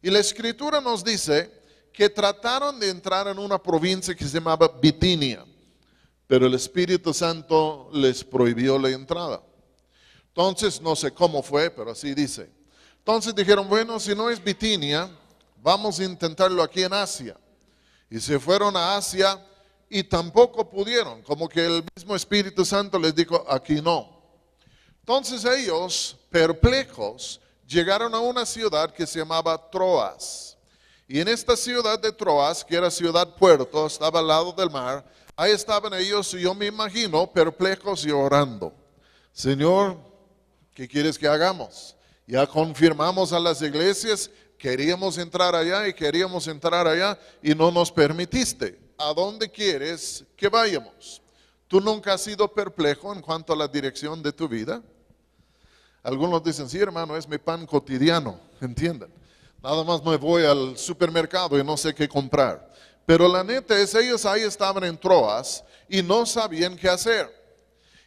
Y la escritura nos dice que trataron de entrar en una provincia que se llamaba Bitinia, pero el Espíritu Santo les prohibió la entrada. Entonces, no sé cómo fue, pero así dice. Entonces dijeron, bueno, si no es Bitinia, vamos a intentarlo aquí en Asia. Y se fueron a Asia y tampoco pudieron, como que el mismo Espíritu Santo les dijo, aquí no. Entonces ellos, perplejos, llegaron a una ciudad que se llamaba Troas. Y en esta ciudad de Troas, que era ciudad puerto, estaba al lado del mar, ahí estaban ellos, y yo me imagino, perplejos y orando. Señor, ¿qué quieres que hagamos? Ya confirmamos a las iglesias, queríamos entrar allá y queríamos entrar allá y no nos permitiste. ¿A dónde quieres que vayamos? ¿Tú nunca has sido perplejo en cuanto a la dirección de tu vida? Algunos dicen, sí hermano, es mi pan cotidiano, ¿entienden? Nada más me voy al supermercado y no sé qué comprar. Pero la neta es, ellos ahí estaban en Troas y no sabían qué hacer.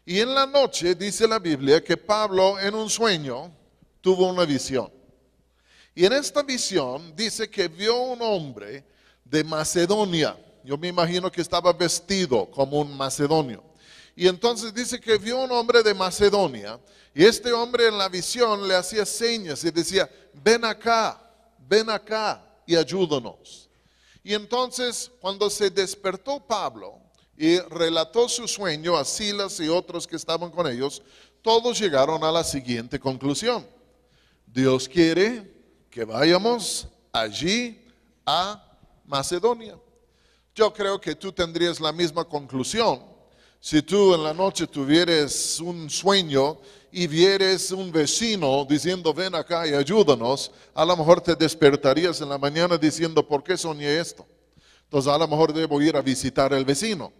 Y en la noche dice la Biblia que Pablo en un sueño tuvo una visión. Y en esta visión dice que vio un hombre de Macedonia. Yo me imagino que estaba vestido como un macedonio. Y entonces dice que vio un hombre de Macedonia. Y este hombre en la visión le hacía señas y decía, ven acá y ayúdanos. Y entonces cuando se despertó Pablo y relató su sueño a Silas y otros que estaban con ellos, todos llegaron a la siguiente conclusión. Dios quiere que vayamos allí a Macedonia. Yo creo que tú tendrías la misma conclusión. Si tú en la noche tuvieras un sueño y vieres un vecino diciendo ven acá y ayúdanos, a lo mejor te despertarías en la mañana diciendo ¿por qué soñé esto? Entonces a lo mejor debo ir a visitar al vecino.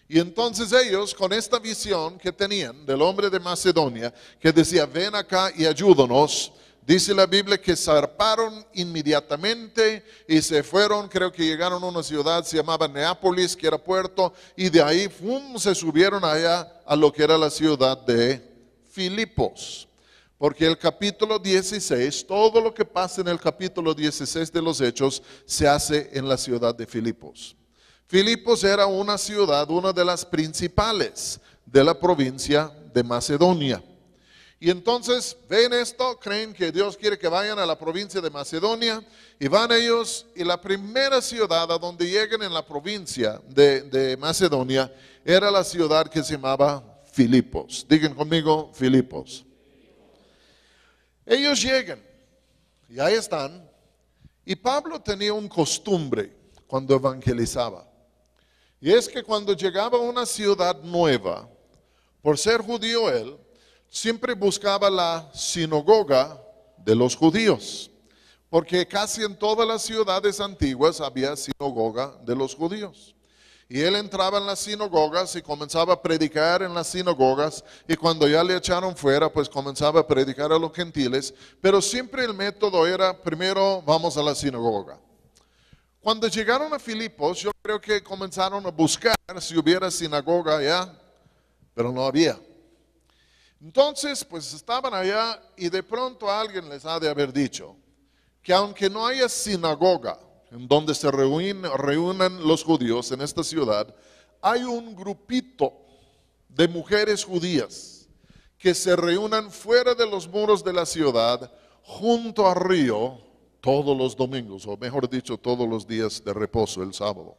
Y entonces ellos con esta visión que tenían del hombre de Macedonia que decía ven acá y ayúdanos, dice la Biblia que zarparon inmediatamente y se fueron, creo que llegaron a una ciudad, se llamaba Neápolis, que era puerto, y de ahí se subieron allá a lo que era la ciudad de Filipos. Porque el capítulo 16, todo lo que pasa en el capítulo 16 de los Hechos, se hace en la ciudad de Filipos. Filipos era una ciudad, una de las principales de la provincia de Macedonia. Y entonces ven esto, creen que Dios quiere que vayan a la provincia de Macedonia y van ellos y la primera ciudad a donde lleguen en la provincia de Macedonia era la ciudad que se llamaba Filipos. Digan conmigo, Filipos. Ellos llegan y ahí están y Pablo tenía un costumbre cuando evangelizaba. Y es que cuando llegaba a una ciudad nueva, por ser judío él, siempre buscaba la sinagoga de los judíos, porque casi en todas las ciudades antiguas había sinagoga de los judíos. Y él entraba en las sinagogas y comenzaba a predicar en las sinagogas, y cuando ya le echaron fuera, pues comenzaba a predicar a los gentiles, pero siempre el método era, primero vamos a la sinagoga. Cuando llegaron a Filipos, yo creo que comenzaron a buscar si hubiera sinagoga allá, pero no había. Entonces, pues estaban allá y de pronto alguien les ha de haber dicho que aunque no haya sinagoga en donde se reúnan los judíos en esta ciudad, hay un grupito de mujeres judías que se reúnan fuera de los muros de la ciudad junto al río todos los domingos, o mejor dicho, todos los días de reposo, el sábado.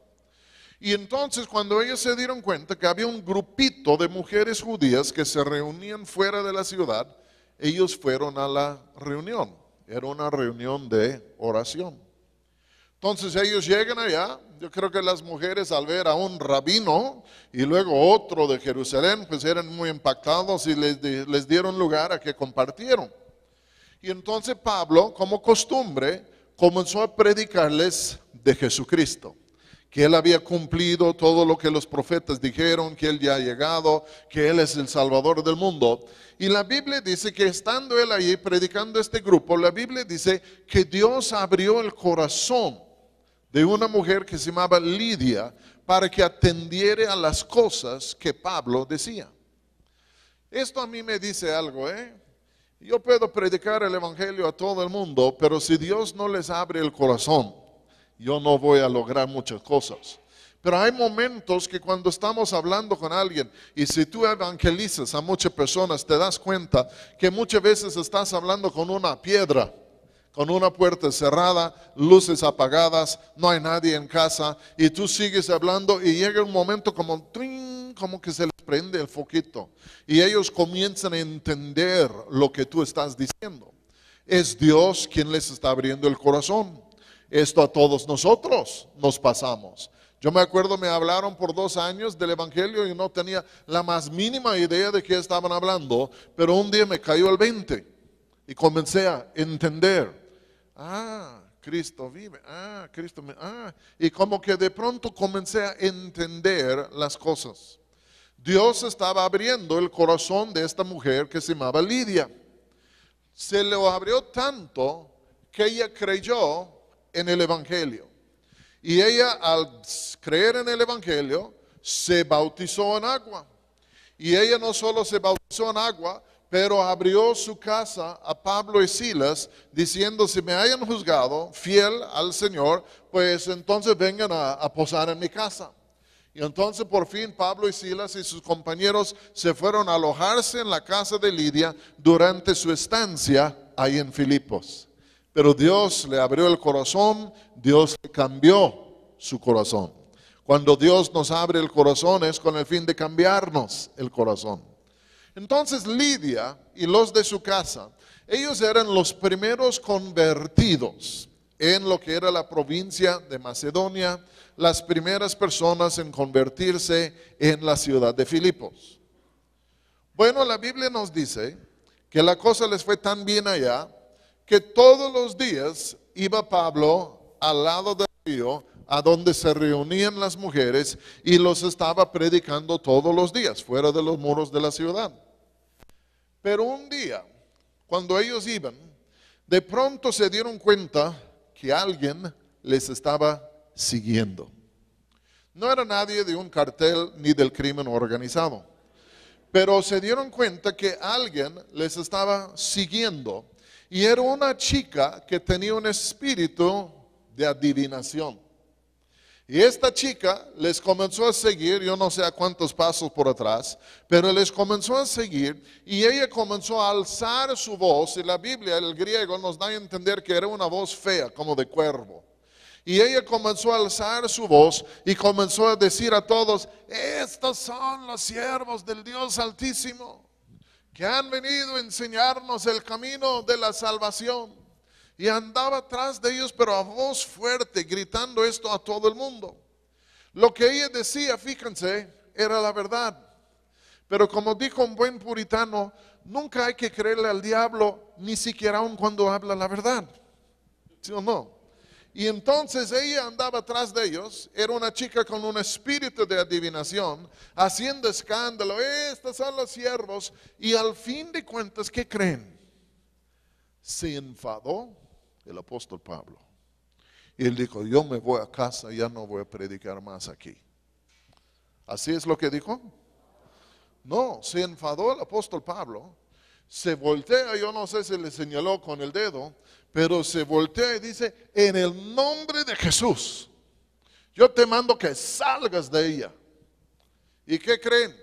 Y entonces cuando ellos se dieron cuenta que había un grupito de mujeres judías que se reunían fuera de la ciudad, ellos fueron a la reunión. Era una reunión de oración. Entonces ellos llegan allá, yo creo que las mujeres al ver a un rabino y luego otro de Jerusalén, pues eran muy impactados y les dieron lugar a que compartieron. Y entonces Pablo, como costumbre, comenzó a predicarles de Jesucristo. Que él había cumplido todo lo que los profetas dijeron, que él ya ha llegado, que él es el Salvador del mundo. Y la Biblia dice que estando él ahí predicando a este grupo, la Biblia dice que Dios abrió el corazón de una mujer que se llamaba Lidia para que atendiera a las cosas que Pablo decía. Esto a mí me dice algo, Yo puedo predicar el evangelio a todo el mundo, pero si Dios no les abre el corazón, yo no voy a lograr muchas cosas. Pero hay momentos que cuando estamos hablando con alguien y si tú evangelizas a muchas personas, te das cuenta que muchas veces estás hablando con una piedra, con una puerta cerrada, luces apagadas, no hay nadie en casa y tú sigues hablando y llega un momento como, ¡tring!, como que se les prende el foquito y ellos comienzan a entender lo que tú estás diciendo. Es Dios quien les está abriendo el corazón. Esto a todos nosotros nos pasamos. Yo me acuerdo, me hablaron por 2 años del evangelio y no tenía la más mínima idea de qué estaban hablando, pero un día me cayó el 20 y comencé a entender. Cristo vive, Cristo me, y como que de pronto comencé a entender las cosas. Dios estaba abriendo el corazón de esta mujer que se llamaba Lidia. Se lo abrió tanto que ella creyó en el evangelio. Y ella, al creer en el evangelio, se bautizó en agua. Y ella no solo se bautizó en agua, pero abrió su casa a Pablo y Silas, diciendo: si me hayan juzgado fiel al Señor, pues entonces vengan a posar en mi casa. Y entonces por fin Pablo y Silas y sus compañeros se fueron a alojarse en la casa de Lidia durante su estancia ahí en Filipos. Pero Dios le abrió el corazón, Dios le cambió su corazón. Cuando Dios nos abre el corazón es con el fin de cambiarnos el corazón. Entonces Lidia y los de su casa, ellos eran los primeros convertidos en lo que era la provincia de Macedonia, las primeras personas en convertirse en la ciudad de Filipos. Bueno, la Biblia nos dice que la cosa les fue tan bien allá que todos los días iba Pablo al lado del río a donde se reunían las mujeres y los estaba predicando todos los días fuera de los muros de la ciudad. Pero un día, cuando ellos iban, de pronto se dieron cuenta que alguien les estaba siguiendo. No era nadie de un cartel ni del crimen organizado, pero se dieron cuenta que alguien les estaba siguiendo y era una chica que tenía un espíritu de adivinación. Y esta chica les comenzó a seguir, yo no sé a cuántos pasos por atrás, pero les comenzó a seguir y ella comenzó a alzar su voz, y la Biblia, el griego, nos da a entender que era una voz fea, como de cuervo. Y ella comenzó a alzar su voz y comenzó a decir a todos: estos son los siervos del Dios Altísimo, que han venido a enseñarnos el camino de la salvación. Y andaba atrás de ellos, pero a voz fuerte, gritando esto a todo el mundo. Lo que ella decía, fíjense, era la verdad. Pero como dijo un buen puritano, nunca hay que creerle al diablo, ni siquiera aun cuando habla la verdad. ¿Sí o no? Y entonces ella andaba atrás de ellos, era una chica con un espíritu de adivinación, haciendo escándalo: estos son los siervos. Y al fin de cuentas, ¿qué creen? Se enfadó el apóstol Pablo. Y él dijo: yo me voy a casa, ya no voy a predicar más aquí. ¿Así es lo que dijo? No, se enfadó el apóstol Pablo, se voltea, yo no sé si le señaló con el dedo, pero se voltea y dice: en el nombre de Jesús, yo te mando que salgas de ella. ¿Y qué creen?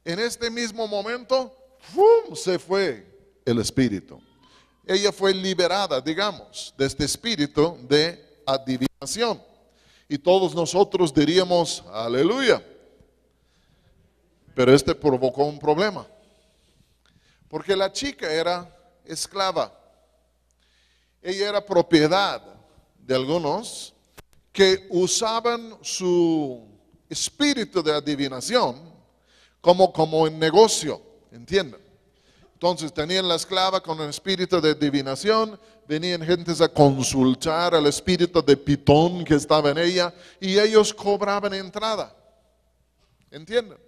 En este mismo momento, ¡fum!, se fue el espíritu. Ella fue liberada, digamos, de este espíritu de adivinación. Y todos nosotros diríamos: aleluya. Pero este provocó un problema, porque la chica era esclava. Ella era propiedad de algunos que usaban su espíritu de adivinación como en negocio, ¿entienden? Entonces tenían la esclava con el espíritu de adivinación, venían gentes a consultar al espíritu de Pitón que estaba en ella y ellos cobraban entrada, ¿entienden?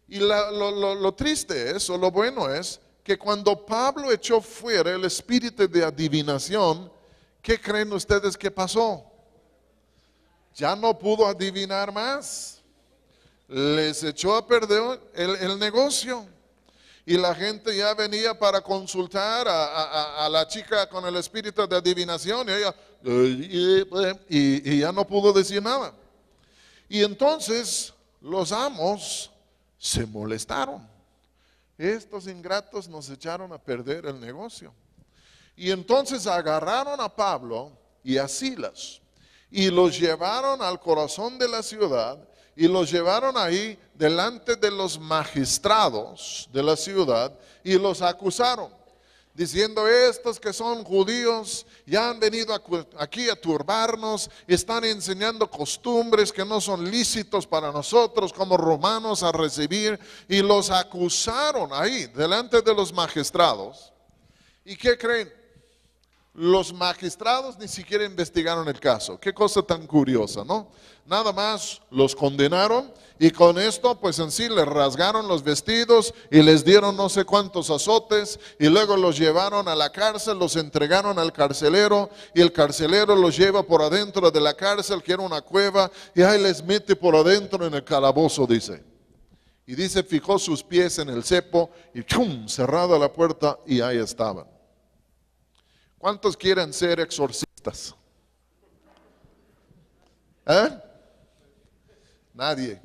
Y lo triste es, o lo bueno es, que cuando Pablo echó fuera el espíritu de adivinación, ¿qué creen ustedes que pasó? Ya no pudo adivinar más, les echó a perder el negocio. Y la gente ya venía para consultar a la chica con el espíritu de adivinación y ella y ya no pudo decir nada. Y entonces los amos se molestaron. Estos ingratos nos echaron a perder el negocio. Y entonces agarraron a Pablo y a Silas y los llevaron al corazón de la ciudad y los llevaron ahí delante de los magistrados de la ciudad y los acusaron, diciendo: estos que son judíos ya han venido aquí a turbarnos, están enseñando costumbres que no son lícitos para nosotros como romanos a recibir, y los acusaron ahí delante de los magistrados. ¿Y qué creen? Los magistrados ni siquiera investigaron el caso. Qué cosa tan curiosa, ¿no? Nada más los condenaron y con esto pues en sí les rasgaron los vestidos y les dieron no sé cuántos azotes y luego los llevaron a la cárcel, los entregaron al carcelero y el carcelero los lleva por adentro de la cárcel, que era una cueva, y ahí les mete por adentro en el calabozo, dice. Y dice, fijó sus pies en el cepo y ¡chum!, cerrada la puerta y ahí estaban. ¿Cuántos quieren ser exorcistas? Nadie.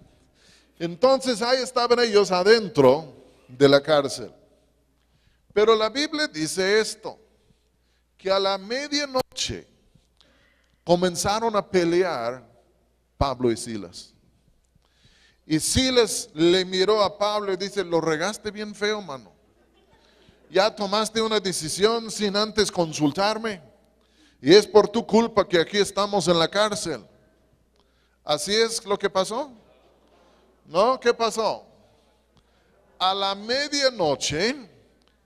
Entonces ahí estaban ellos adentro de la cárcel. Pero la Biblia dice esto, que a la medianoche comenzaron a pelear Pablo y Silas. Y Silas le miró a Pablo y dice: lo regaste bien feo, mano. Ya tomaste una decisión sin antes consultarme, y es por tu culpa que aquí estamos en la cárcel. ¿Así es lo que pasó? ¿No? ¿Qué pasó? A la medianoche,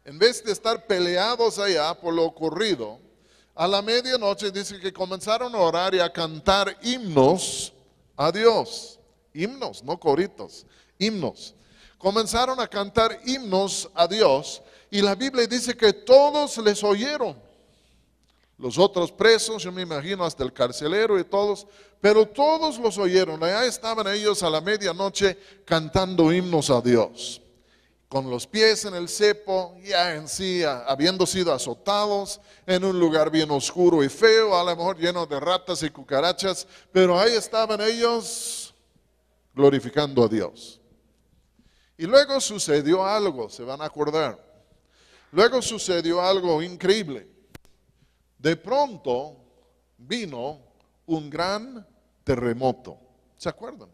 en vez de estar peleados allá por lo ocurrido, a la medianoche dice que comenzaron a orar y a cantar himnos a Dios. Himnos, no coritos, himnos. Comenzaron a cantar himnos a Dios. Y la Biblia dice que todos les oyeron. Los otros presos, yo me imagino hasta el carcelero y todos, pero todos los oyeron. Allá estaban ellos a la medianoche cantando himnos a Dios. Con los pies en el cepo, ya en sí, habiendo sido azotados en un lugar bien oscuro y feo, a lo mejor lleno de ratas y cucarachas, pero ahí estaban ellos glorificando a Dios. Y luego sucedió algo, se van a acordar. Luego sucedió algo increíble. De pronto vino un gran terremoto. ¿Se acuerdan?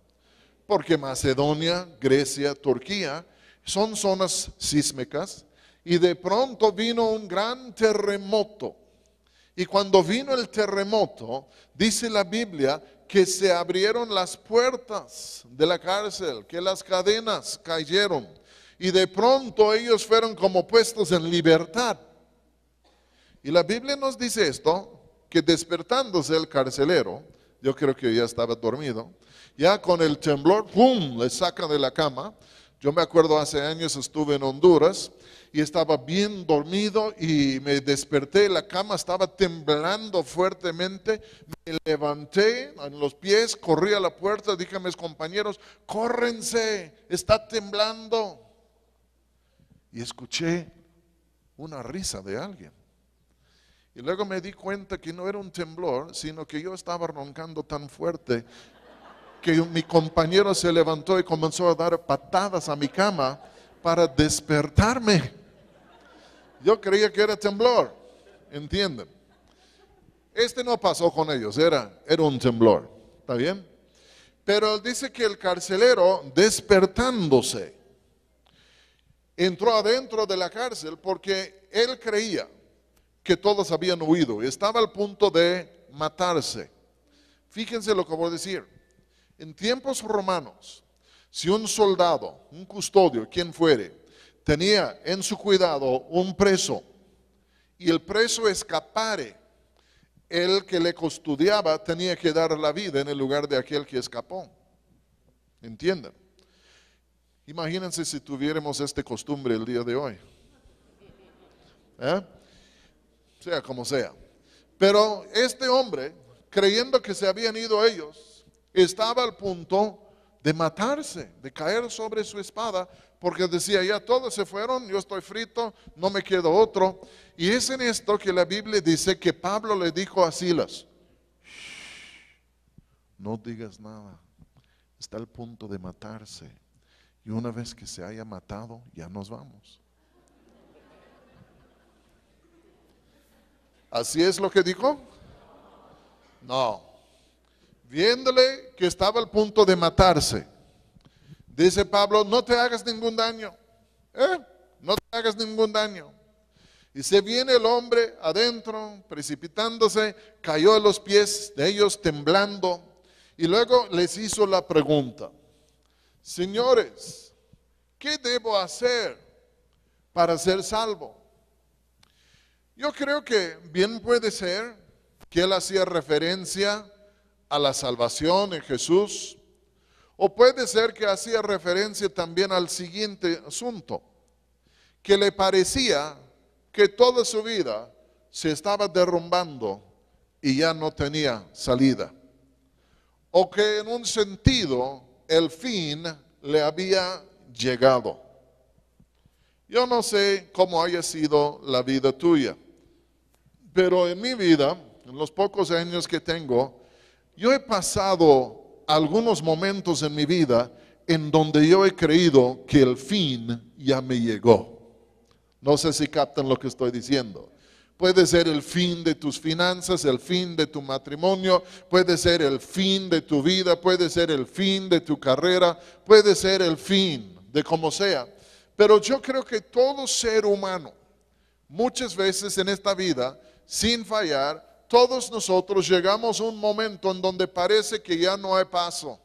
Porque Macedonia, Grecia, Turquía son zonas sísmicas, y de pronto vino un gran terremoto. Y cuando vino el terremoto, dice la Biblia que se abrieron las puertas de la cárcel, que las cadenas cayeron. Y de pronto ellos fueron como puestos en libertad. Y la Biblia nos dice esto, que despertándose el carcelero, yo creo que ya estaba dormido, ya con el temblor, ¡pum!, le saca de la cama. Yo me acuerdo hace años estuve en Honduras y estaba bien dormido y me desperté, la cama estaba temblando fuertemente, me levanté en los pies, corrí a la puerta, dije a mis compañeros: córrense, está temblando. Y escuché una risa de alguien. Y luego me di cuenta que no era un temblor, sino que yo estaba roncando tan fuerte que mi compañero se levantó y comenzó a dar patadas a mi cama para despertarme. Yo creía que era temblor, ¿entienden? Este no pasó con ellos, era un temblor, ¿está bien? Pero dice que el carcelero, despertándose, entró adentro de la cárcel porque él creía que todos habían huido y estaba al punto de matarse. Fíjense lo que voy a decir. En tiempos romanos, si un soldado, un custodio, quien fuere, tenía en su cuidado un preso y el preso escapare, el que le custodiaba tenía que dar la vida en el lugar de aquel que escapó. ¿Entienden? Imagínense si tuviéramos esta costumbre el día de hoy. Sea como sea. Pero este hombre, creyendo que se habían ido ellos, estaba al punto de matarse, de caer sobre su espada, porque decía, ya todos se fueron, yo estoy frito, no me queda otro. Y es en esto que la Biblia dice que Pablo le dijo a Silas, no digas nada, está al punto de matarse. Y una vez que se haya matado, ya nos vamos. ¿Así es lo que dijo? No. Viéndole que estaba al punto de matarse, dice Pablo, no te hagas ningún daño. No te hagas ningún daño. Y se viene el hombre adentro, precipitándose, cayó a los pies de ellos temblando. Y luego les hizo la pregunta, señores, ¿qué debo hacer para ser salvo? Yo creo que bien puede ser que él hacía referencia a la salvación en Jesús, o puede ser que hacía referencia también al siguiente asunto, que le parecía que toda su vida se estaba derrumbando y ya no tenía salida, o que en un sentido el fin le había llegado. Yo no sé cómo haya sido la vida tuya, pero en mi vida, en los pocos años que tengo, yo he pasado algunos momentos en mi vida en donde yo he creído que el fin ya me llegó. No sé si captan lo que estoy diciendo. Puede ser el fin de tus finanzas, el fin de tu matrimonio, puede ser el fin de tu vida, puede ser el fin de tu carrera, puede ser el fin de como sea. Pero yo creo que todo ser humano, muchas veces en esta vida, sin fallar, todos nosotros llegamos a un momento en donde parece que ya no hay paso.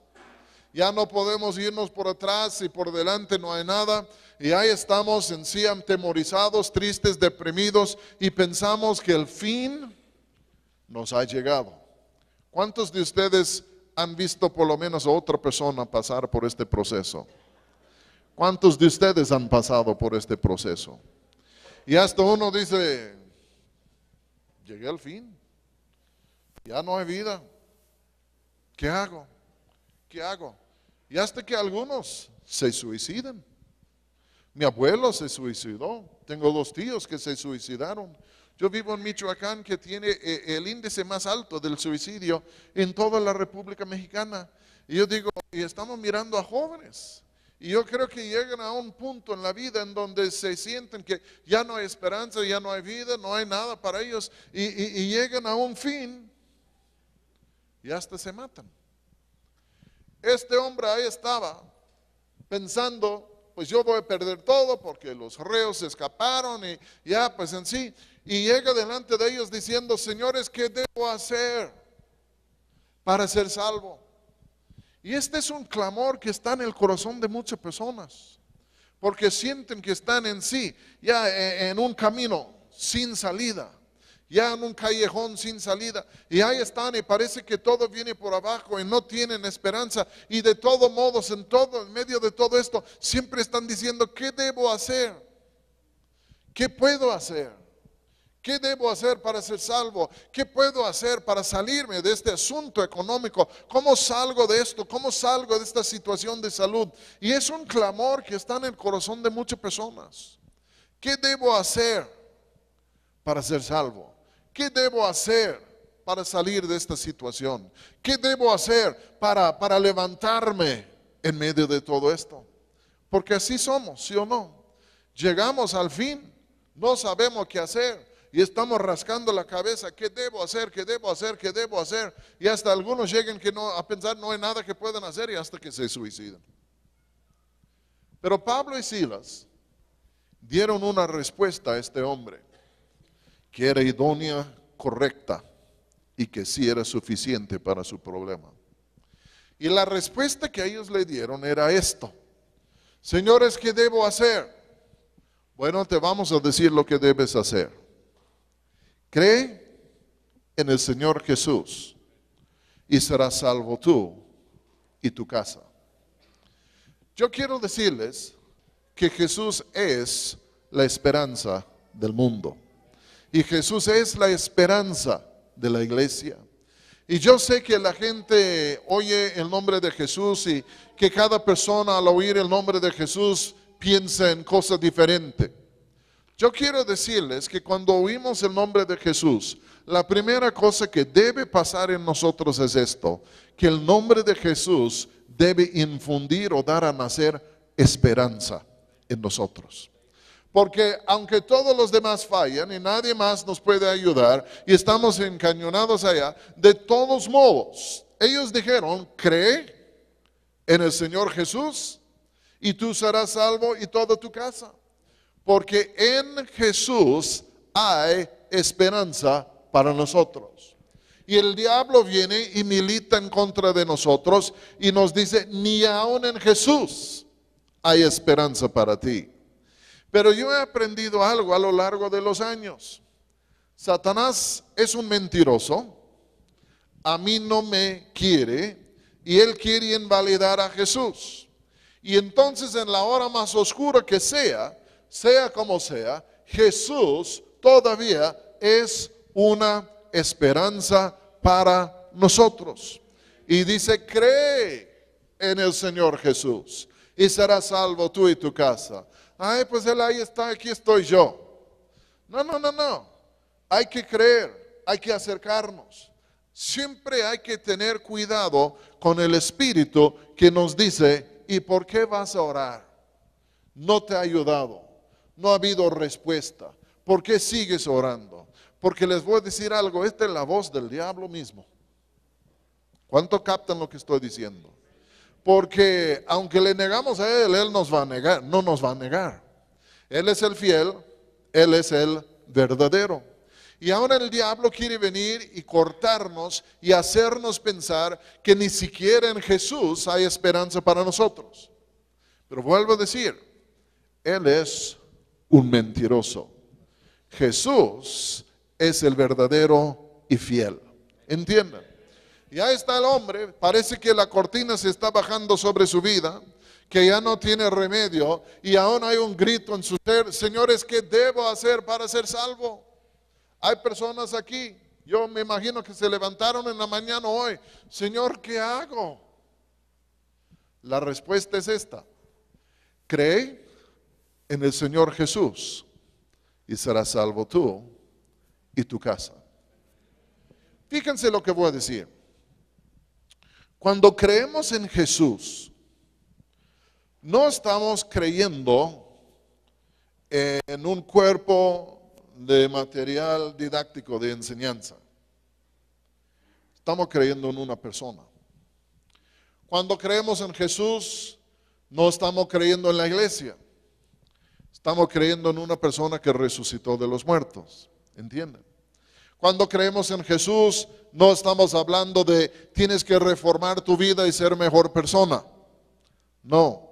Ya no podemos irnos por atrás y por delante no hay nada. Y ahí estamos en sí atemorizados, tristes, deprimidos y pensamos que el fin nos ha llegado. ¿Cuántos de ustedes han visto por lo menos a otra persona pasar por este proceso? ¿Cuántos de ustedes han pasado por este proceso? Y hasta uno dice, llegué al fin. Ya no hay vida. ¿Qué hago? ¿Qué hago? Y hasta que algunos se suicidan. Mi abuelo se suicidó. Tengo 2 tíos que se suicidaron. Yo vivo en Michoacán, que tiene el índice más alto del suicidio en toda la República Mexicana. Y yo digo, y estamos mirando a jóvenes. Y yo creo que llegan a un punto en la vida en donde se sienten que ya no hay esperanza, ya no hay vida, no hay nada para ellos. Y llegan a un fin. Y hasta se matan. Este hombre ahí estaba pensando, pues yo voy a perder todo porque los reos se escaparon y ya pues en sí. Y llega delante de ellos diciendo, señores, ¿qué debo hacer para ser salvo? Y este es un clamor que está en el corazón de muchas personas, porque sienten que están en sí, ya en un camino sin salida. Ya en un callejón sin salida, y ahí están y parece que todo viene por abajo y no tienen esperanza, y de todos modos en medio de todo esto siempre están diciendo, ¿qué debo hacer? ¿Qué puedo hacer? ¿Qué debo hacer para ser salvo? ¿Qué puedo hacer para salirme de este asunto económico? ¿Cómo salgo de esto? ¿Cómo salgo de esta situación de salud? Y es un clamor que está en el corazón de muchas personas. ¿Qué debo hacer para ser salvo? ¿Qué debo hacer para salir de esta situación? ¿Qué debo hacer para levantarme en medio de todo esto? Porque así somos, ¿sí o no? Llegamos al fin, no sabemos qué hacer y estamos rascando la cabeza. ¿Qué debo hacer? ¿Qué debo hacer? ¿Qué debo hacer? Y hasta algunos llegan a pensar no hay nada que puedan hacer y hasta que se suicidan. Pero Pablo y Silas dieron una respuesta a este hombre que era idónea, correcta y que sí era suficiente para su problema. Y la respuesta que ellos le dieron era esto: señores, ¿qué debo hacer? Bueno, te vamos a decir lo que debes hacer. Cree en el Señor Jesús y serás salvo tú y tu casa. Yo quiero decirles que Jesús es la esperanza del mundo. Y Jesús es la esperanza de la iglesia. Y yo sé que la gente oye el nombre de Jesús y que cada persona al oír el nombre de Jesús piensa en cosas diferentes. Yo quiero decirles que cuando oímos el nombre de Jesús, la primera cosa que debe pasar en nosotros es esto, que el nombre de Jesús debe infundir o dar a nacer esperanza en nosotros. Porque aunque todos los demás fallan y nadie más nos puede ayudar y estamos encañonados allá, de todos modos, ellos dijeron, cree en el Señor Jesús y tú serás salvo y toda tu casa. Porque en Jesús hay esperanza para nosotros. Y el diablo viene y milita en contra de nosotros y nos dice, ni aun en Jesús hay esperanza para ti. Pero yo he aprendido algo a lo largo de los años. Satanás es un mentiroso, a mí no me quiere y él quiere invalidar a Jesús. Y entonces en la hora más oscura que sea como sea, Jesús todavía es una esperanza para nosotros. Y dice, cree en el Señor Jesús y serás salvo tú y tu casa. Ay, pues él ahí está, aquí estoy yo. No. Hay que creer, hay que acercarnos. Siempre hay que tener cuidado con el espíritu que nos dice, ¿y por qué vas a orar? No te ha ayudado, no ha habido respuesta. ¿Por qué sigues orando? Porque les voy a decir algo, esta es la voz del diablo mismo. ¿Cuánto captan lo que estoy diciendo? Porque aunque le negamos a él nos va a negar, no nos va a negar. Él es el fiel, él es el verdadero. Y ahora el diablo quiere venir y cortarnos y hacernos pensar que ni siquiera en Jesús hay esperanza para nosotros. Pero vuelvo a decir, él es un mentiroso. Jesús es el verdadero y fiel. ¿Entienden? Y ahí está el hombre, parece que la cortina se está bajando sobre su vida, que ya no tiene remedio y aún hay un grito en su ser, señores, ¿qué debo hacer para ser salvo? Hay personas aquí, yo me imagino que se levantaron en la mañana hoy, Señor, ¿qué hago? La respuesta es esta, cree en el Señor Jesús y serás salvo tú y tu casa. Fíjense lo que voy a decir. Cuando creemos en Jesús, no estamos creyendo en un cuerpo de material didáctico de enseñanza. Estamos creyendo en una persona. Cuando creemos en Jesús, no estamos creyendo en la iglesia. Estamos creyendo en una persona que resucitó de los muertos. ¿Entienden? Cuando creemos en Jesús, no estamos hablando de tienes que reformar tu vida y ser mejor persona. No,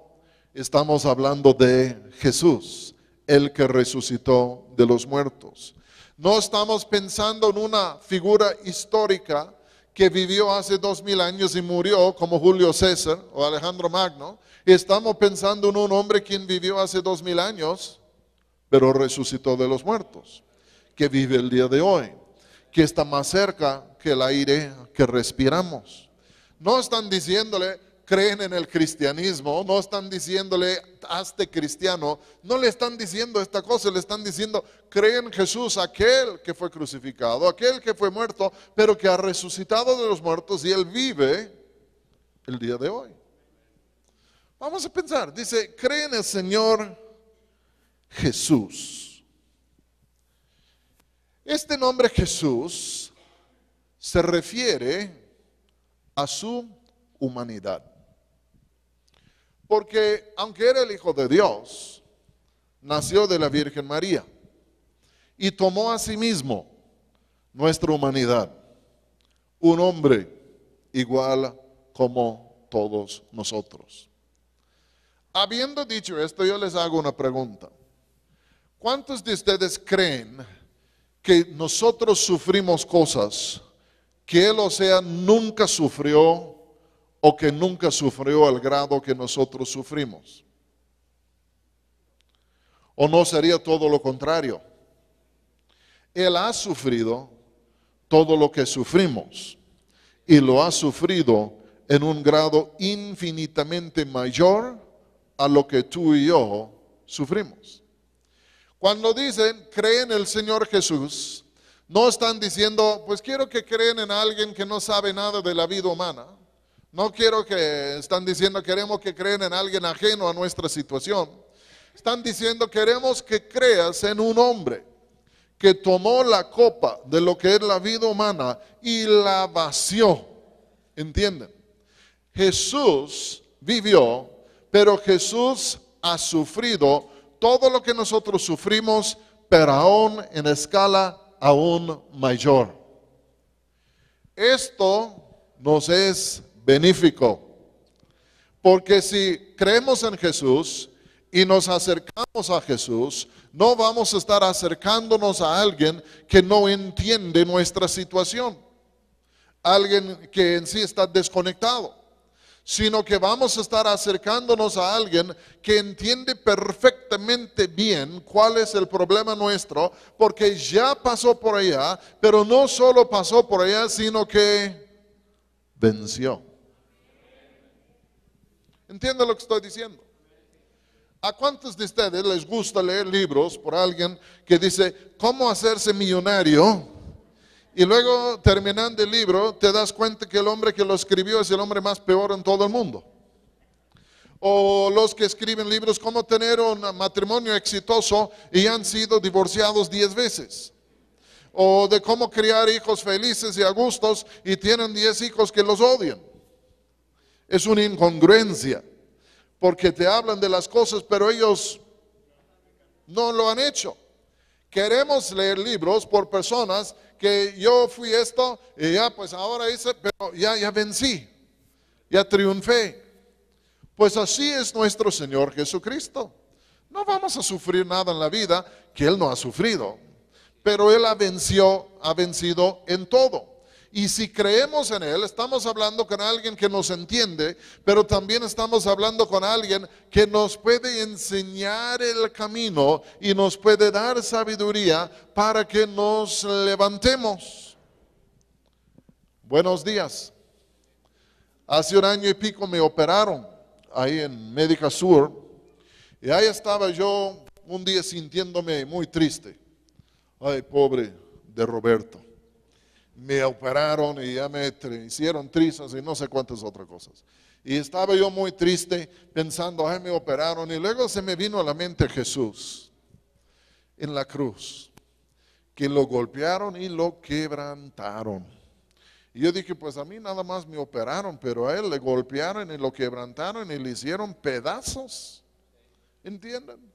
estamos hablando de Jesús, el que resucitó de los muertos. No estamos pensando en una figura histórica que vivió hace 2000 años y murió como Julio César o Alejandro Magno. Estamos pensando en un hombre quien vivió hace 2000 años, pero resucitó de los muertos, que vive el día de hoy, que está más cerca que el aire que respiramos. No están diciéndole, creen en el cristianismo, no están diciéndole, hazte cristiano, no le están diciendo esta cosa, le están diciendo, cree en Jesús, aquel que fue crucificado, aquel que fue muerto, pero que ha resucitado de los muertos y él vive el día de hoy. Vamos a pensar, dice, cree en el Señor Jesús. Este nombre Jesús se refiere a su humanidad. Porque aunque era el Hijo de Dios, nació de la Virgen María y tomó a sí mismo nuestra humanidad. Un hombre igual como todos nosotros. Habiendo dicho esto, yo les hago una pregunta. ¿Cuántos de ustedes creen que nosotros sufrimos cosas que Él, o sea, nunca sufrió o que nunca sufrió al grado que nosotros sufrimos? ¿O no sería todo lo contrario? Él ha sufrido todo lo que sufrimos. y lo ha sufrido en un grado infinitamente mayor a lo que tú y yo sufrimos. Cuando dicen, cree en el Señor Jesús, no están diciendo, pues quiero que creen en alguien que no sabe nada de la vida humana. No quiero que están diciendo, queremos que creen en alguien ajeno a nuestra situación. Están diciendo, queremos que creas en un hombre que tomó la copa de lo que es la vida humana y la vació. ¿Entienden? Jesús vivió, pero Jesús ha sufrido todo lo que nosotros sufrimos, pero aún en escala aún mayor. Esto nos es benéfico, porque si creemos en Jesús y nos acercamos a Jesús, no vamos a estar acercándonos a alguien que no entiende nuestra situación, alguien que en sí está desconectado, sino que vamos a estar acercándonos a alguien que entiende perfectamente bien cuál es el problema nuestro, porque ya pasó por allá, pero no solo pasó por allá, sino que venció. ¿Entiende lo que estoy diciendo? ¿A cuántos de ustedes les gusta leer libros por alguien que dice cómo hacerse millonario? Y luego, terminando el libro, te das cuenta que el hombre que lo escribió es el hombre más peor en todo el mundo. O los que escriben libros, cómo tener un matrimonio exitoso y han sido divorciados 10 veces. O de cómo criar hijos felices y a gustos y tienen 10 hijos que los odian. Es una incongruencia, porque te hablan de las cosas, pero ellos no lo han hecho. Queremos leer libros por personas que yo fui esto y ya pues ahora hice, pero ya vencí, ya triunfé. Pues así es nuestro Señor Jesucristo. No vamos a sufrir nada en la vida que Él no ha sufrido, pero Él ha vencido en todo. Y si creemos en Él, estamos hablando con alguien que nos entiende, pero también estamos hablando con alguien que nos puede enseñar el camino y nos puede dar sabiduría para que nos levantemos. Buenos días. Hace 1 año y pico me operaron ahí en Médica Sur y ahí estaba yo un día sintiéndome muy triste. Ay, pobre de Roberto. Me operaron y ya me hicieron trizas y no sé cuántas otras cosas. Y estaba yo muy triste pensando, ay, me operaron. Y luego se me vino a la mente Jesús en la cruz, que lo golpearon y lo quebrantaron. Y yo dije, pues a mí nada más me operaron, pero a él le golpearon y lo quebrantaron y le hicieron pedazos. ¿Entienden?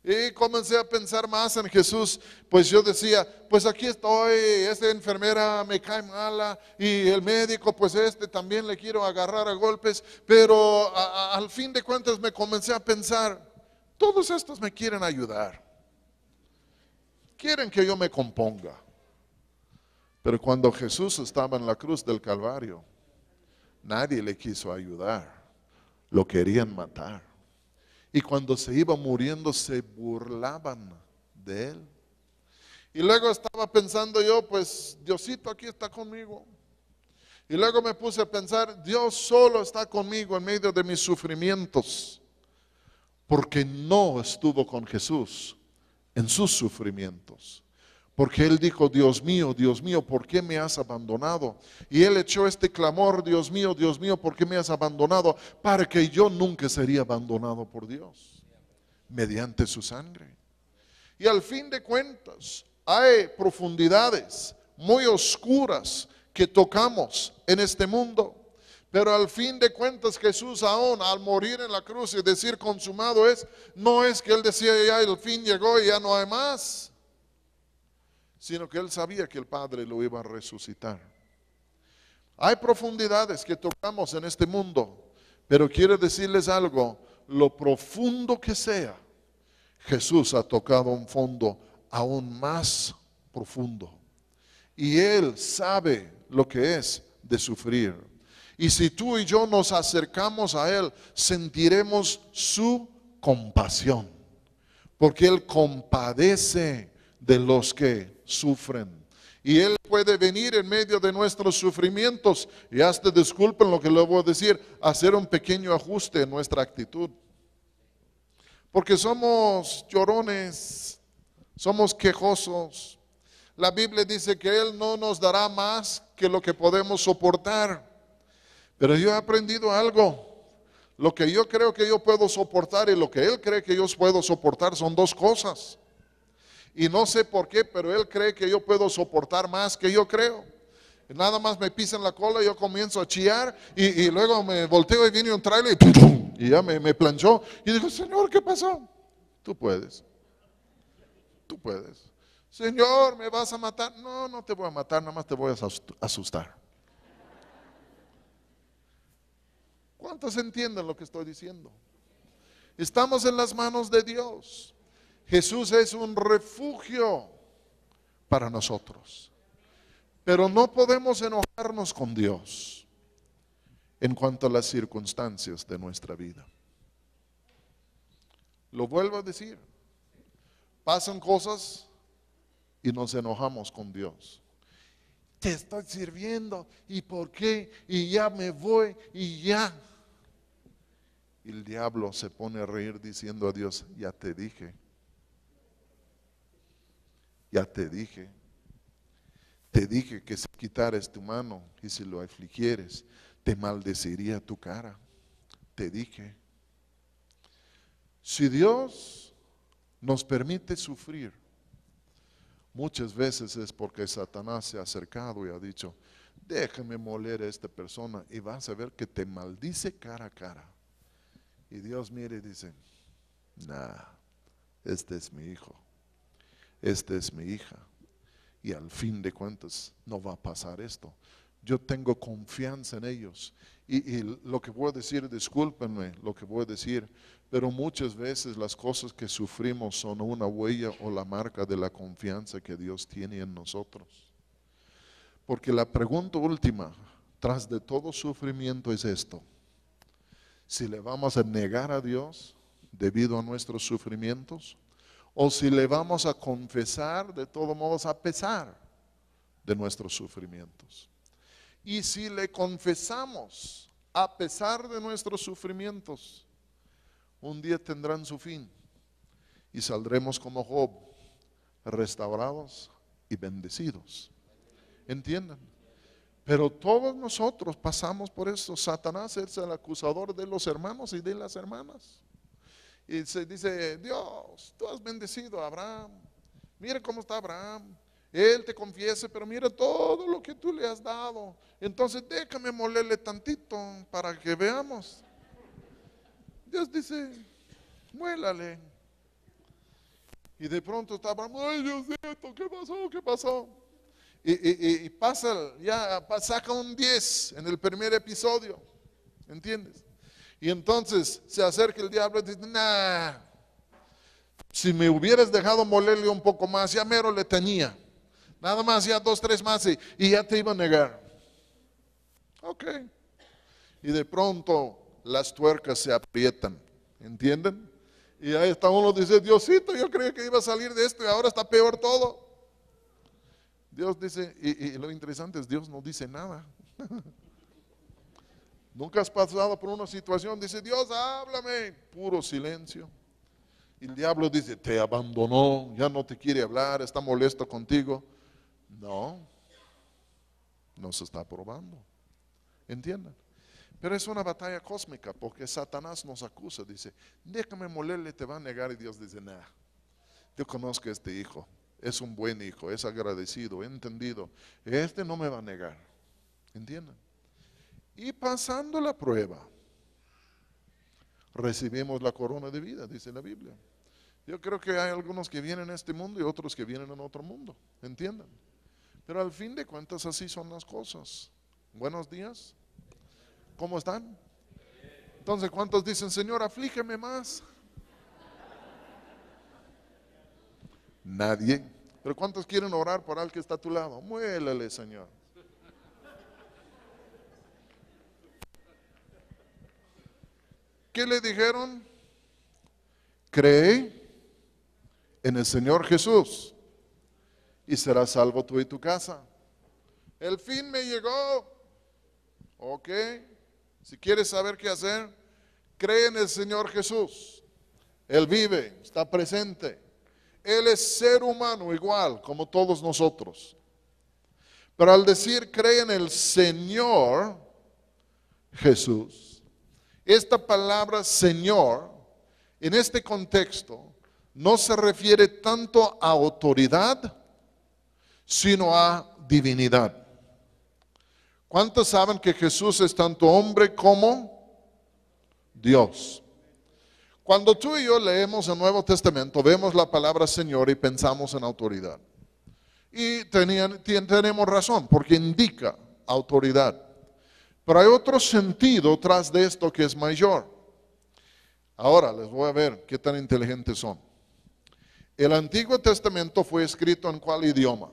Y comencé a pensar más en Jesús, pues yo decía, pues aquí estoy, esta enfermera me cae mala y el médico, pues también le quiero agarrar a golpes, pero al fin de cuentas me comencé a pensar, todos estos me quieren ayudar, quieren que yo me componga, pero cuando Jesús estaba en la cruz del Calvario, nadie le quiso ayudar, lo querían matar. Y cuando se iba muriendo se burlaban de él. Y luego estaba pensando yo, pues Diosito aquí está conmigo. Y luego me puse a pensar, Dios solo está conmigo en medio de mis sufrimientos. Porque no estuvo con Jesús en sus sufrimientos. Porque Él dijo, Dios mío, ¿por qué me has abandonado? Y Él echó este clamor, Dios mío, ¿por qué me has abandonado? Para que yo nunca sería abandonado por Dios, mediante su sangre. Y al fin de cuentas, hay profundidades muy oscuras que tocamos en este mundo. Pero al fin de cuentas Jesús aún al morir en la cruz y decir consumado es, no es que Él decía ya el fin llegó y ya no hay más, sino que Él sabía que el Padre lo iba a resucitar. Hay profundidades que tocamos en este mundo, pero quiero decirles algo, lo profundo que sea, Jesús ha tocado un fondo aún más profundo. Y Él sabe lo que es de sufrir. Y si tú y yo nos acercamos a Él, sentiremos su compasión, porque Él compadece de los que sufren. Y Él puede puede venir en medio de nuestros sufrimientos y hasta, disculpen lo que le voy a decir, hacer un pequeño ajuste en nuestra actitud. Porque somos llorones, somos quejosos. La Biblia dice que Él no nos dará más que lo que podemos soportar. Pero yo he aprendido algo. Lo que yo creo que yo puedo soportar y lo que Él cree que yo puedo soportar son dos cosas. Y no sé por qué, pero Él cree que yo puedo soportar más que yo creo. Nada más me pisan la cola y yo comienzo a chillar y luego me volteo y viene un trailer y, ¡pum, pum! Y ya me planchó. Y digo, Señor, ¿qué pasó? Tú puedes. Tú puedes. Señor, ¿me vas a matar? No, no te voy a matar, nada más te voy a asustar. ¿Cuántos entienden lo que estoy diciendo? Estamos en las manos de Dios. Jesús es un refugio para nosotros. Pero no podemos enojarnos con Dios en cuanto a las circunstancias de nuestra vida. Lo vuelvo a decir. Pasan cosas y nos enojamos con Dios. Te estoy sirviendo, ¿y por qué? Y ya me voy, y ya. Y el diablo se pone a reír diciendo a Dios, ya te dije, que si quitares tu mano y si lo afligieres, te maldeciría tu cara. Te dije. Si Dios nos permite sufrir, muchas veces es porque Satanás se ha acercado y ha dicho, déjame moler a esta persona y vas a ver que te maldice cara a cara. Y Dios mire y dice, nah, este es mi hijo, esta es mi hija. Y al fin de cuentas no va a pasar esto. Yo tengo confianza en ellos. Y lo que voy a decir, discúlpenme lo que voy a decir, pero muchas veces las cosas que sufrimos son una huella o la marca de la confianza que Dios tiene en nosotros. Porque la pregunta última, tras de todo sufrimiento, es esto: si le vamos a negar a Dios debido a nuestros sufrimientos, o si le vamos a confesar de todos modos a pesar de nuestros sufrimientos. Y si le confesamos a pesar de nuestros sufrimientos, un día tendrán su fin y saldremos como Job, restaurados y bendecidos. ¿Entienden? Pero todos nosotros pasamos por eso. Satanás es el acusador de los hermanos y de las hermanas. Y se dice, Dios, tú has bendecido a Abraham. Mira cómo está Abraham. Él te confiesa, pero mira todo lo que tú le has dado. Entonces déjame molerle tantito para que veamos. Dios dice, muélale. Y de pronto está Abraham, ay Dios mío, ¿qué pasó? ¿Qué pasó? Y pasa, ya saca un 10 en el primer episodio. ¿Entiendes? Y entonces se acerca el diablo y dice, nah, si me hubieras dejado molerle un poco más, ya mero le tenía. Nada más, ya 2, 3 más y ya te iba a negar. Ok. Y de pronto las tuercas se aprietan. ¿Entienden? Y ahí está uno dice, Diosito, yo creía que iba a salir de esto y ahora está peor todo. Dios dice, y lo interesante es, Dios no dice nada. Nunca has pasado por una situación, dice Dios, háblame, puro silencio. Y el diablo dice, te abandonó, ya no te quiere hablar, está molesto contigo. No, no se está probando. ¿Entienden? Pero es una batalla cósmica porque Satanás nos acusa, dice, déjame molerle, te va a negar. Y Dios dice, nah, yo conozco a este hijo, es un buen hijo, es agradecido, entendido. Este no me va a negar. ¿Entienden? Y pasando la prueba, recibimos la corona de vida, dice la Biblia. Yo creo que hay algunos que vienen a este mundo y otros que vienen en otro mundo, ¿entienden? Pero al fin de cuentas así son las cosas. Buenos días, ¿cómo están? Entonces, ¿cuántos dicen, Señor, aflígeme más? Nadie. Pero ¿cuántos quieren orar por al que está a tu lado? Muélale, Señor. ¿Qué le dijeron? Cree en el Señor Jesús y serás salvo tú y tu casa. El fin me llegó. Ok. Si quieres saber qué hacer, cree en el Señor Jesús. Él vive, está presente. Él es ser humano igual como todos nosotros. Pero al decir cree en el Señor Jesús, esta palabra Señor, en este contexto, no se refiere tanto a autoridad, sino a divinidad. ¿Cuántos saben que Jesús es tanto hombre como Dios? Cuando tú y yo leemos el Nuevo Testamento, vemos la palabra Señor y pensamos en autoridad. Y tenemos razón, porque indica autoridad. Pero hay otro sentido tras de esto que es mayor. Ahora les voy a ver qué tan inteligentes son. El Antiguo Testamento fue escrito ¿en cuál idioma?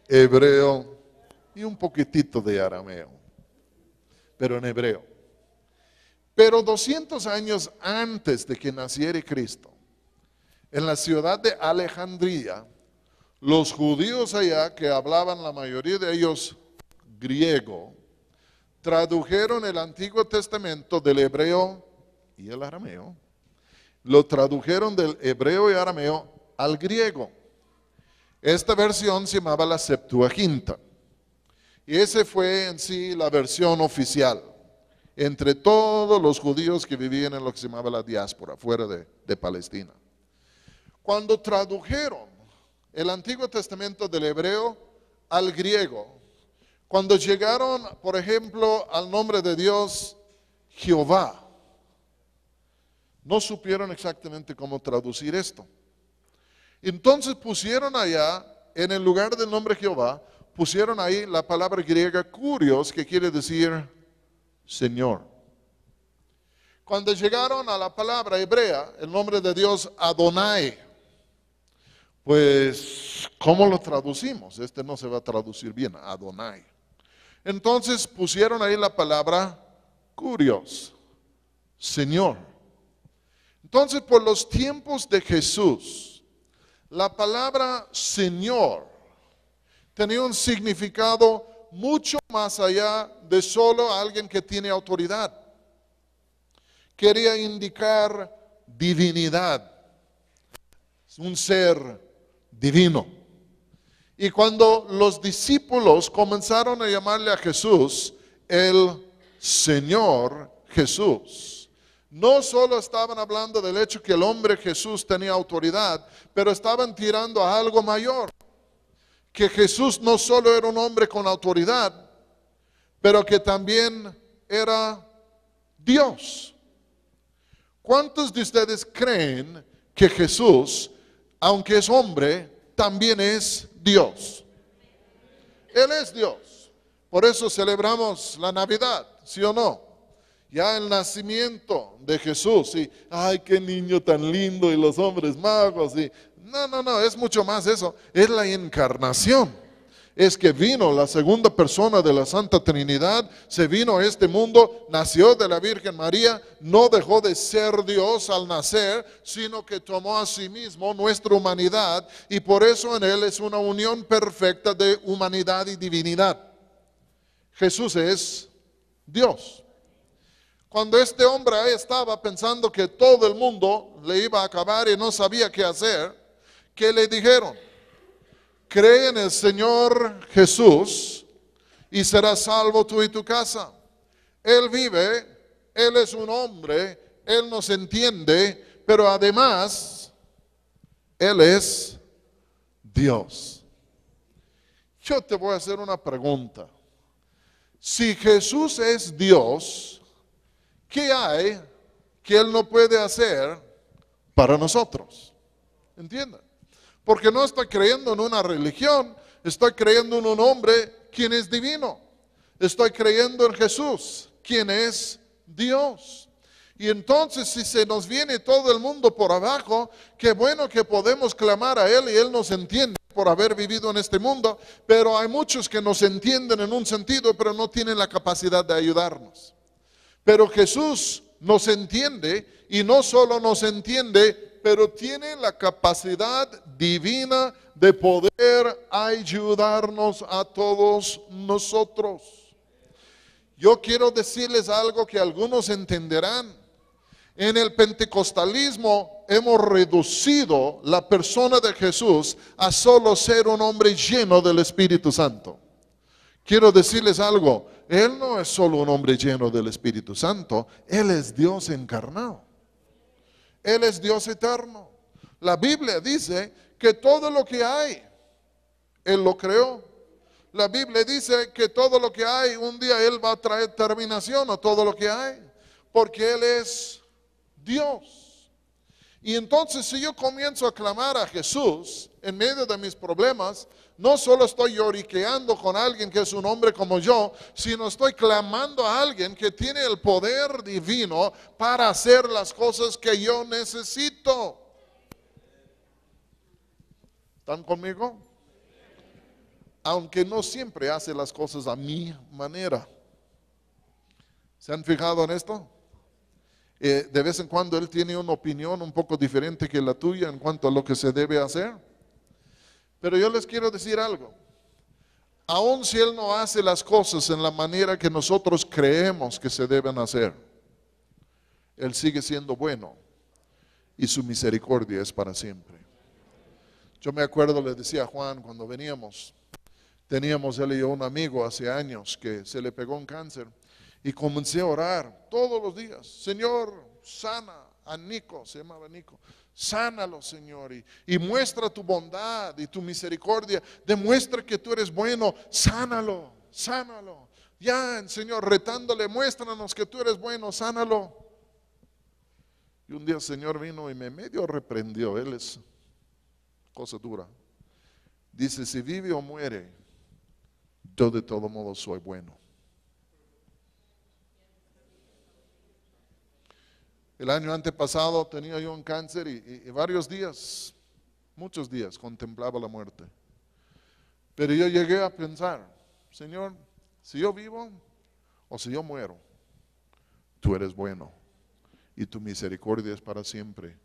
Hebreo y un poquitito de arameo, pero en hebreo. Pero 200 años antes de que naciera Cristo, en la ciudad de Alejandría, los judíos allá, que hablaban la mayoría de ellos griego, tradujeron el Antiguo Testamento del hebreo y el arameo. Lo tradujeron del hebreo y arameo al griego. Esta versión se llamaba la Septuaginta. Y esa fue en sí la versión oficial entre todos los judíos que vivían en lo que se llamaba la diáspora, fuera de Palestina. Cuando tradujeron el Antiguo Testamento del hebreo al griego, cuando llegaron, por ejemplo, al nombre de Dios, Jehová, no supieron exactamente cómo traducir esto. Entonces pusieron allá, en el lugar del nombre Jehová, pusieron ahí la palabra griega kurios, que quiere decir Señor. Cuando llegaron a la palabra hebrea, el nombre de Dios Adonai, pues, ¿cómo lo traducimos? Este no se va a traducir bien, Adonai. Entonces pusieron ahí la palabra kurios, Señor. Entonces, por los tiempos de Jesús, la palabra Señor tenía un significado mucho más allá de solo alguien que tiene autoridad. Quería indicar divinidad, un ser divino. Y cuando los discípulos comenzaron a llamarle a Jesús el Señor Jesús, no solo estaban hablando del hecho que el hombre Jesús tenía autoridad, pero estaban tirando a algo mayor. Que Jesús no solo era un hombre con autoridad, pero que también era Dios. ¿Cuántos de ustedes creen que Jesús, aunque es hombre, también es Dios? Él es Dios. Por eso celebramos la Navidad, ¿sí o no? Ya el nacimiento de Jesús, y ay, qué niño tan lindo, y los hombres magos, y no, es mucho más eso, es la encarnación. Es que vino la segunda persona de la Santa Trinidad, se vino a este mundo, nació de la Virgen María, no dejó de ser Dios al nacer, sino que tomó a sí mismo nuestra humanidad, y por eso en Él es una unión perfecta de humanidad y divinidad. Jesús es Dios. Cuando este hombre ahí estaba pensando que todo el mundo le iba a acabar y no sabía qué hacer, ¿qué le dijeron? Cree en el Señor Jesús y serás salvo tú y tu casa. Él vive, Él es un hombre, Él nos entiende, pero además, Él es Dios. Yo te voy a hacer una pregunta. Si Jesús es Dios, ¿qué hay que Él no puede hacer para nosotros? ¿Entienden? Porque no estoy creyendo en una religión, estoy creyendo en un hombre quien es divino. Estoy creyendo en Jesús, quien es Dios. Y entonces si se nos viene todo el mundo por abajo, qué bueno que podemos clamar a Él y Él nos entiende por haber vivido en este mundo, pero hay muchos que nos entienden en un sentido, pero no tienen la capacidad de ayudarnos. Pero Jesús nos entiende, y no solo nos entiende pero tiene la capacidad divina de poder ayudarnos a todos nosotros. Yo quiero decirles algo que algunos entenderán. En el pentecostalismo hemos reducido la persona de Jesús a solo ser un hombre lleno del Espíritu Santo. Quiero decirles algo, Él no es solo un hombre lleno del Espíritu Santo, Él es Dios encarnado. Él es Dios eterno. La Biblia dice que todo lo que hay, Él lo creó. La Biblia dice que todo lo que hay, un día Él va a traer terminación a todo lo que hay, porque Él es Dios. Y entonces si yo comienzo a clamar a Jesús en medio de mis problemas, no solo estoy lloriqueando con alguien que es un hombre como yo, sino estoy clamando a alguien que tiene el poder divino para hacer las cosas que yo necesito. ¿Están conmigo? Aunque no siempre hace las cosas a mi manera. ¿Se han fijado en esto? De vez en cuando Él tiene una opinión un poco diferente que la tuya en cuanto a lo que se debe hacer. Pero yo les quiero decir algo. Aun si Él no hace las cosas en la manera que nosotros creemos que se deben hacer, Él sigue siendo bueno y su misericordia es para siempre. Yo me acuerdo, le decía a Juan cuando veníamos, teníamos él y yo un amigo hace años que se le pegó un cáncer. Y comencé a orar todos los días. Señor, sana a Nico, se llamaba Nico. Sánalo, Señor, y muestra tu bondad y tu misericordia. Demuestra que tú eres bueno. Sánalo, sánalo. Ya, Señor, retándole, muéstranos que tú eres bueno, sánalo. Y un día el Señor vino y me medio reprendió. Él es cosa dura. Dice, si vive o muere, yo de todo modo soy bueno. El año antepasado tenía yo un cáncer y varios días, muchos días, contemplaba la muerte. Pero yo llegué a pensar, Señor, si yo vivo o si yo muero, tú eres bueno y tu misericordia es para siempre,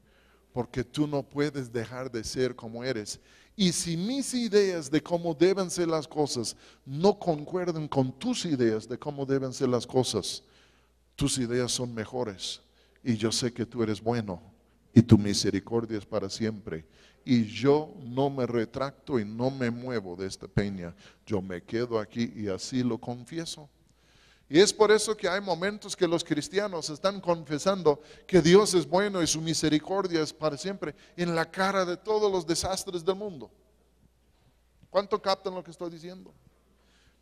porque tú no puedes dejar de ser como eres. Y si mis ideas de cómo deben ser las cosas no concuerdan con tus ideas de cómo deben ser las cosas, tus ideas son mejores. Y yo sé que tú eres bueno y tu misericordia es para siempre. Y yo no me retracto y no me muevo de esta peña. Yo me quedo aquí y así lo confieso. Y es por eso que hay momentos que los cristianos están confesando que Dios es bueno y su misericordia es para siempre en la cara de todos los desastres del mundo. ¿Cuánto captan lo que estoy diciendo?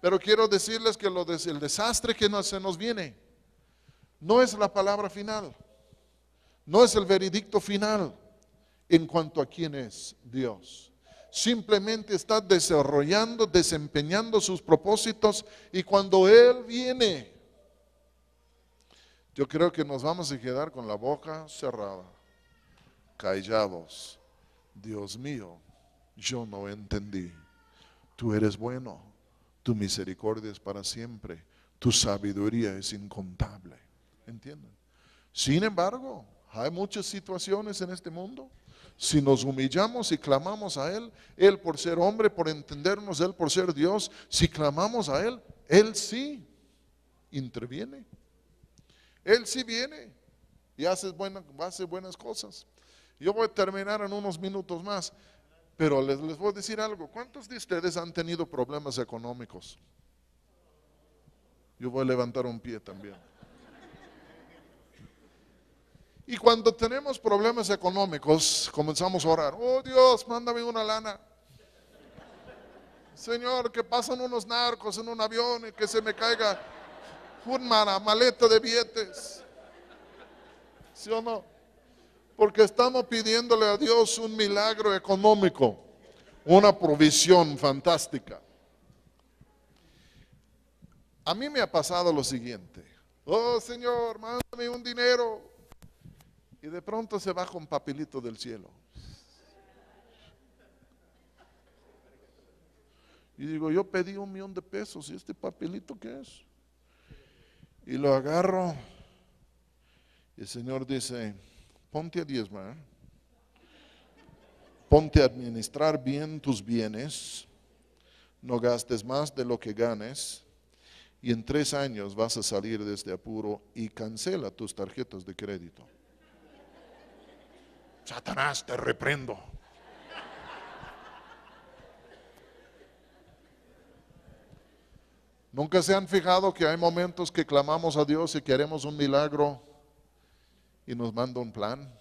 Pero quiero decirles que el desastre que se nos viene no es la palabra final. No es el veredicto final en cuanto a quién es Dios. Simplemente está desarrollando, desempeñando sus propósitos y cuando Él viene, yo creo que nos vamos a quedar con la boca cerrada, callados. Dios mío, yo no entendí. Tú eres bueno, tu misericordia es para siempre, tu sabiduría es incontable. ¿Entienden? Sin embargo, hay muchas situaciones en este mundo. Si nos humillamos y clamamos a Él, Él por ser hombre, por entendernos, Él por ser Dios, si clamamos a Él, Él sí interviene. Él sí viene y hace buenas cosas. Yo voy a terminar en unos minutos más, pero les voy a decir algo. ¿Cuántos de ustedes han tenido problemas económicos? Yo voy a levantar un pie también. Y cuando tenemos problemas económicos, comenzamos a orar. Oh Dios, mándame una lana. Señor, que pasan unos narcos en un avión y que se me caiga una maleta de billetes. ¿Sí o no? Porque estamos pidiéndole a Dios un milagro económico, una provisión fantástica. A mí me ha pasado lo siguiente. Oh Señor, mándame un dinero. Y de pronto se baja un papelito del cielo. Y digo, yo pedí $1,000,000 ¿y este papelito qué es? Y lo agarro. Y el Señor dice, ponte a diezmar Ponte a administrar bien tus bienes, no gastes más de lo que ganes, y en 3 años vas a salir de este apuro y cancela tus tarjetas de crédito. Satanás, te reprendo. ¿Nunca se han fijado que hay momentos que clamamos a Dios y queremos un milagro y nos manda un plan?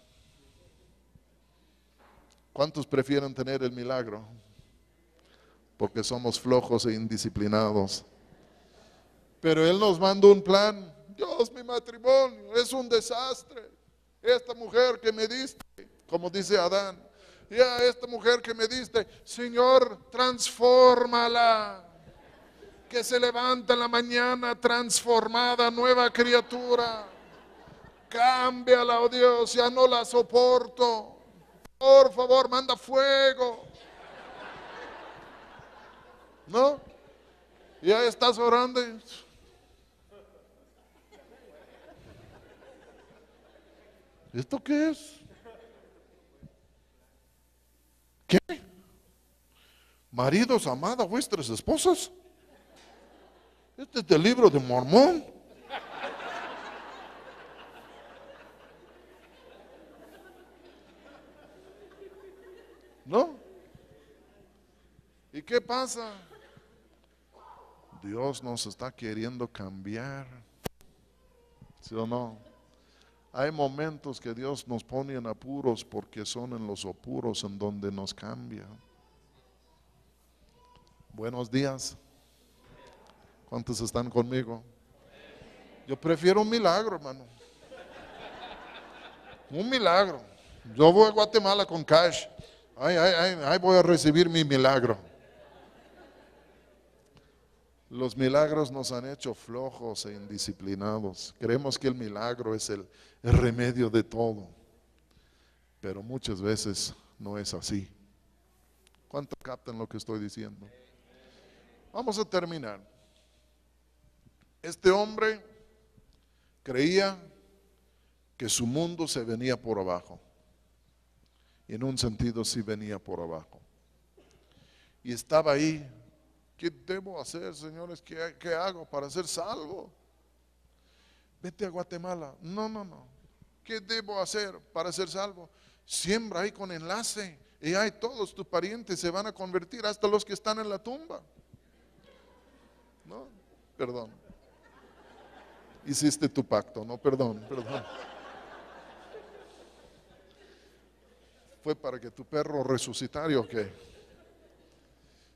¿Cuántos prefieren tener el milagro? Porque somos flojos e indisciplinados. Pero Él nos manda un plan. Dios, mi matrimonio es un desastre. Esta mujer que me diste, como dice Adán, ya esta mujer que me diste, Señor, transfórmala. Que se levanta en la mañana transformada, nueva criatura. Cámbiala, oh Dios, ya no la soporto. Por favor, manda fuego. ¿No? Ya estás orando y... ¿Esto qué es? ¿Qué? Maridos, amad a vuestras esposas. Este es del libro de Mormón. ¿No? ¿Y qué pasa? Dios nos está queriendo cambiar. ¿Sí o no? Hay momentos que Dios nos pone en apuros porque son en los apuros en donde nos cambia. Buenos días. ¿Cuántos están conmigo? Yo prefiero un milagro, hermano. Un milagro. Yo voy a Guatemala con cash. Ahí voy a recibir mi milagro. Los milagros nos han hecho flojos e indisciplinados. Creemos que el milagro es el remedio de todo. Pero muchas veces no es así. ¿Cuánto captan lo que estoy diciendo? Vamos a terminar. Este hombre creía que su mundo se venía por abajo. Y en un sentido sí venía por abajo. Y estaba ahí. ¿Qué debo hacer, señores? ¿Qué hago para ser salvo? Vete a Guatemala. No. ¿Qué debo hacer para ser salvo? Siembra ahí con enlace. Y ahí todos tus parientes se van a convertir, hasta los que están en la tumba. No, perdón. Hiciste tu pacto, no, perdón. ¿Fue para que tu perro resucitara o qué?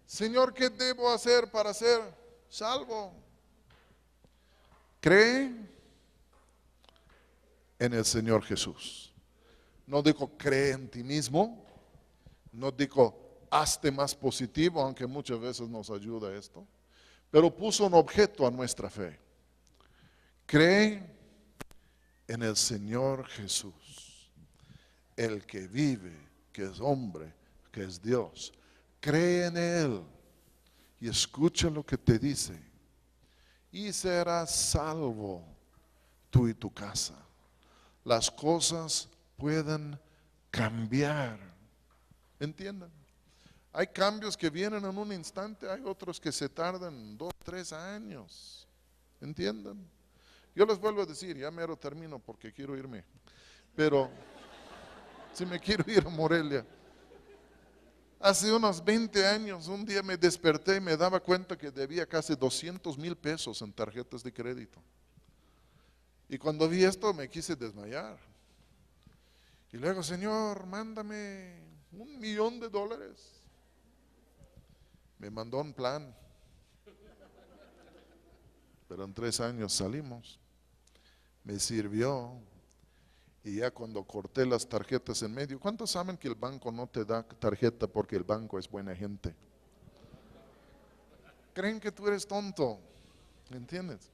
Señor, ¿qué debo hacer para ser salvo? Cree en el Señor Jesús. No digo cree en ti mismo, no digo hazte más positivo, aunque muchas veces nos ayuda esto, pero puso un objeto a nuestra fe. Cree en el Señor Jesús, el que vive, que es hombre, que es Dios. Cree en Él y escucha lo que te dice y serás salvo tú y tu casa. Las cosas pueden cambiar. ¿Entiendan? Hay cambios que vienen en un instante, hay otros que se tardan 2, 3 años. ¿Entiendan? Yo les vuelvo a decir, ya mero termino porque quiero irme. Pero si me quiero ir a Morelia. Hace unos 20 años, un día me desperté y me daba cuenta que debía casi 200,000 pesos en tarjetas de crédito. Y cuando vi esto me quise desmayar. Y luego, Señor, mándame $1,000,000. Me mandó un plan. Pero en 3 años salimos. Me sirvió. Y ya cuando corté las tarjetas en medio, ¿cuántos saben que el banco no te da tarjeta porque el banco es buena gente? Creen que tú eres tonto, ¿entiendes?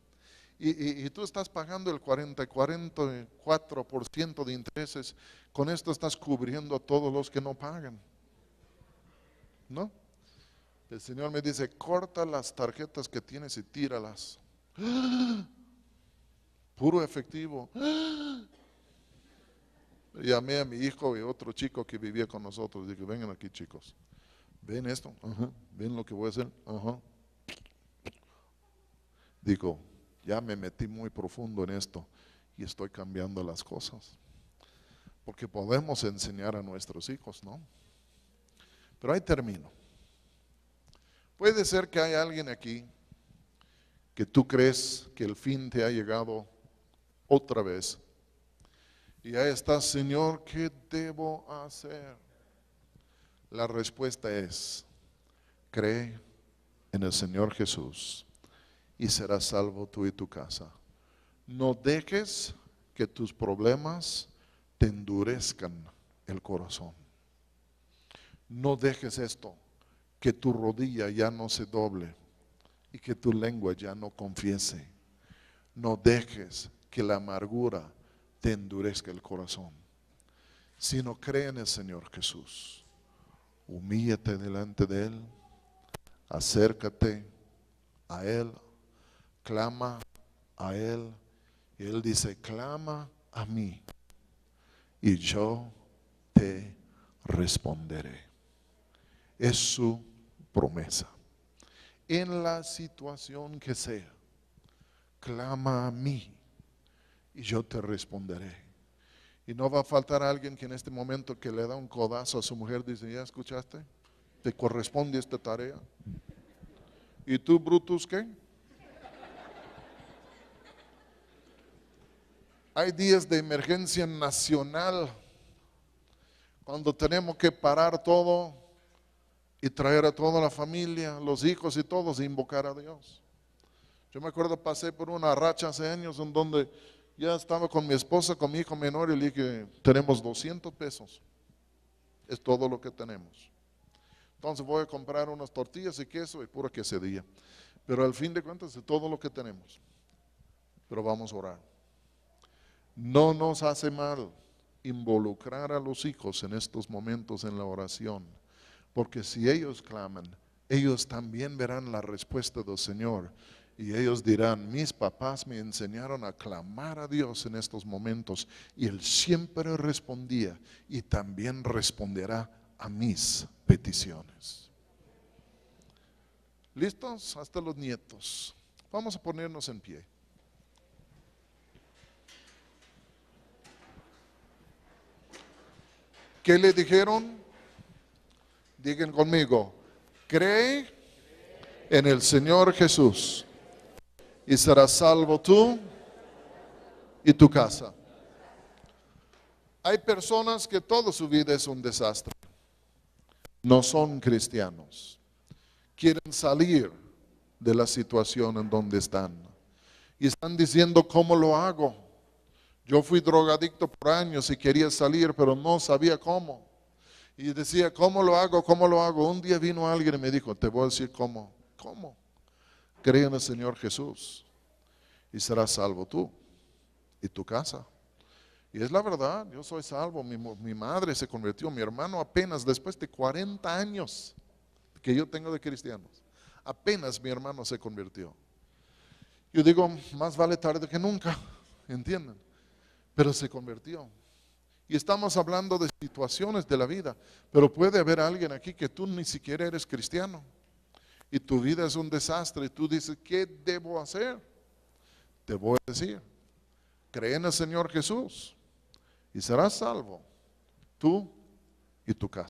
Y tú estás pagando el 44% de intereses, con esto estás cubriendo a todos los que no pagan, ¿no? El Señor me dice, corta las tarjetas que tienes y tíralas. Puro efectivo. Llamé a mi hijo y otro chico que vivía con nosotros. Dije, vengan aquí, chicos. ¿Ven esto? Ajá. ¿Ven lo que voy a hacer? Ajá. Digo, ya me metí muy profundo en esto y estoy cambiando las cosas. Porque podemos enseñar a nuestros hijos, ¿no? Pero ahí termino. Puede ser que hay alguien aquí que tú crees que el fin te ha llegado otra vez. Y ahí está, Señor, ¿qué debo hacer? La respuesta es, cree en el Señor Jesús y serás salvo tú y tu casa. No dejes que tus problemas te endurezcan el corazón. No dejes esto, que tu rodilla ya no se doble y que tu lengua ya no confiese. No dejes que la amargura te endurezca el corazón, sino cree en el Señor Jesús. Humíllate delante de Él, acércate a Él, clama a Él. Y Él dice, clama a mí y yo te responderé. Es su promesa. En la situación que sea, clama a mí y yo te responderé. Y no va a faltar alguien que en este momento que le da un codazo a su mujer dice, ¿ya escuchaste? ¿Te corresponde esta tarea? ¿Y tú, Brutus, qué? Hay días de emergencia nacional cuando tenemos que parar todo y traer a toda la familia, los hijos y todos, e invocar a Dios. Yo me acuerdo, pasé por una racha hace años en donde ya estaba con mi esposa, con mi hijo menor, y le dije, tenemos 200 pesos. Es todo lo que tenemos. Entonces voy a comprar unas tortillas y queso y pura quesadilla. Pero al fin de cuentas es todo lo que tenemos. Pero vamos a orar. No nos hace mal involucrar a los hijos en estos momentos en la oración. Porque si ellos claman, ellos también verán la respuesta del Señor. Y ellos dirán, mis papás me enseñaron a clamar a Dios en estos momentos. Y Él siempre respondía y también responderá a mis peticiones. ¿Listos? Hasta los nietos. Vamos a ponernos en pie. ¿Qué le dijeron? Digan conmigo, cree en el Señor Jesús y serás salvo tú y tu casa. Hay personas que toda su vida es un desastre. No son cristianos. Quieren salir de la situación en donde están. Y están diciendo, ¿cómo lo hago? Yo fui drogadicto por años y quería salir, pero no sabía cómo. Y decía, ¿cómo lo hago? ¿Cómo lo hago? Un día vino alguien y me dijo, te voy a decir cómo. ¿Cómo? Cree en el Señor Jesús y serás salvo tú y tu casa. Y es la verdad, yo soy salvo, mi madre se convirtió, mi hermano apenas después de 40 años que yo tengo de cristianos, apenas mi hermano se convirtió. Yo digo, más vale tarde que nunca, ¿entienden? Pero se convirtió. Y estamos hablando de situaciones de la vida, pero puede haber alguien aquí que tú ni siquiera eres cristiano y tu vida es un desastre y tú dices, ¿qué debo hacer? Te voy a decir, cree en el Señor Jesús y serás salvo, tú y tu casa.